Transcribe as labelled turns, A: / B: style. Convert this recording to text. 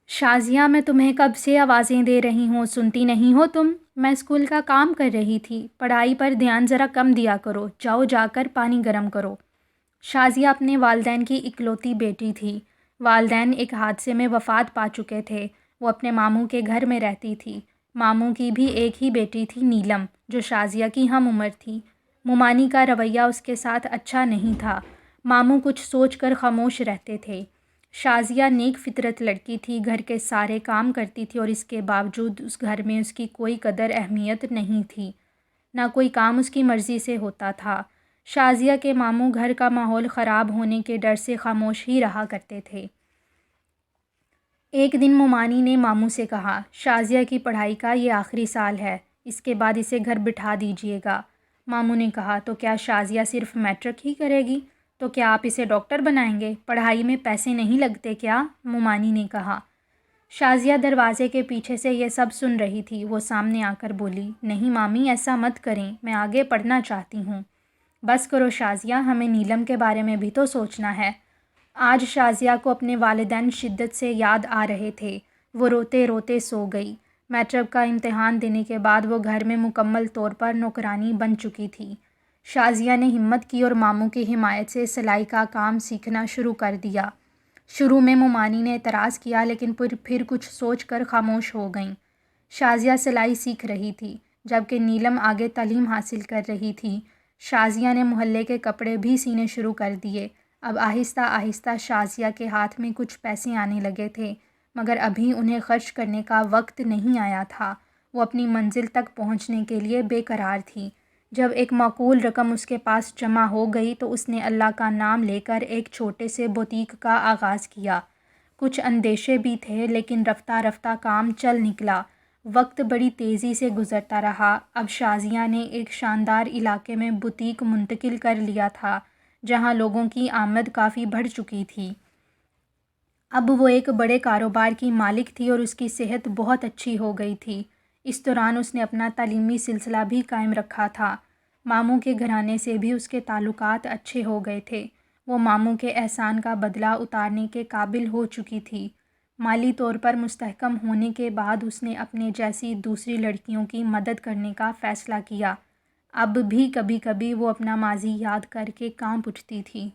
A: شازیہ، میں تمہیں کب سے آوازیں دے رہی ہوں، سنتی نہیں ہو تم؟ میں اسکول کا کام کر رہی تھی، پڑھائی پر دھیان ذرا کم دیا کرو، جاؤ جا کر پانی گرم کرو۔ شازیہ اپنے والدین کی اکلوتی بیٹی تھی۔ والدین ایک حادثے میں وفات پا چکے تھے۔ وہ اپنے ماموں کے گھر میں رہتی تھی۔ ماموں کی بھی ایک ہی بیٹی تھی، نیلم، جو شازیہ کی ہم عمر تھی۔ مومانی کا رویہ اس کے ساتھ اچھا نہیں تھا۔ ماموں کچھ سوچ کر خاموش رہتے تھے۔ شازیہ نیک فطرت لڑکی تھی، گھر کے سارے کام کرتی تھی اور اس کے باوجود اس گھر میں اس کی کوئی قدر اہمیت نہیں تھی۔ نہ کوئی کام اس کی مرضی سے ہوتا تھا۔ شازیہ کے ماموں گھر کا ماحول خراب ہونے کے ڈر سے خاموش ہی رہا کرتے تھے۔ ایک دن مومانی نے ماموں سے کہا، شازیہ کی پڑھائی کا یہ آخری سال ہے، اس کے بعد اسے گھر بٹھا دیجیے گا۔ ماموں نے کہا، تو کیا شازیہ صرف میٹرک ہی کرے گی؟ تو کیا آپ اسے ڈاکٹر بنائیں گے؟ پڑھائی میں پیسے نہیں لگتے کیا؟ مومانی نے کہا۔ شازیہ دروازے کے پیچھے سے یہ سب سن رہی تھی۔ وہ سامنے آ کر بولی، نہیں مامی، ایسا مت کریں، میں آگے پڑھنا چاہتی ہوں۔ بس کرو شازیہ، ہمیں نیلم کے بارے میں بھی تو سوچنا ہے۔ آج شازیہ کو اپنے والدین شدت سے یاد آ رہے تھے۔ وہ روتے روتے سو گئی۔ میٹرک کا امتحان دینے کے بعد وہ گھر میں مکمل طور پر نوکرانی بن چکی تھی۔ شازیہ نے ہمت کی اور ماموں کی حمایت سے سلائی کا کام سیکھنا شروع کر دیا۔ شروع میں مومانی نے اعتراض کیا، لیکن پھر کچھ سوچ کر خاموش ہو گئیں۔ شازیہ سلائی سیکھ رہی تھی، جبکہ نیلم آگے تعلیم حاصل کر رہی تھی۔ شازیہ نے محلے کے کپڑے بھی سینے شروع کر دیے۔ اب آہستہ آہستہ شازیہ کے ہاتھ میں کچھ پیسے آنے لگے تھے، مگر ابھی انہیں خرچ کرنے کا وقت نہیں آیا تھا۔ وہ اپنی منزل تک پہنچنے کے لیے بے قرار تھی۔ جب ایک معقول رقم اس کے پاس جمع ہو گئی تو اس نے اللہ کا نام لے کر ایک چھوٹے سے بوتیک کا آغاز کیا۔ کچھ اندیشے بھی تھے، لیکن رفتہ رفتہ کام چل نکلا۔ وقت بڑی تیزی سے گزرتا رہا۔ اب شازیہ نے ایک شاندار علاقے میں بوتیک منتقل کر لیا تھا، جہاں لوگوں کی آمد کافی بڑھ چکی تھی۔ اب وہ ایک بڑے کاروبار کی مالک تھی اور اس کی صحت بہت اچھی ہو گئی تھی۔ اس دوران اس نے اپنا تعلیمی سلسلہ بھی قائم رکھا تھا۔ ماموں کے گھرانے سے بھی اس کے تعلقات اچھے ہو گئے تھے۔ وہ ماموں کے احسان کا بدلہ اتارنے کے قابل ہو چکی تھی۔ مالی طور پر مستحکم ہونے کے بعد اس نے اپنے جیسی دوسری لڑکیوں کی مدد کرنے کا فیصلہ کیا۔ اب بھی کبھی کبھی وہ اپنا ماضی یاد کر کے کانپ اٹھتی تھی۔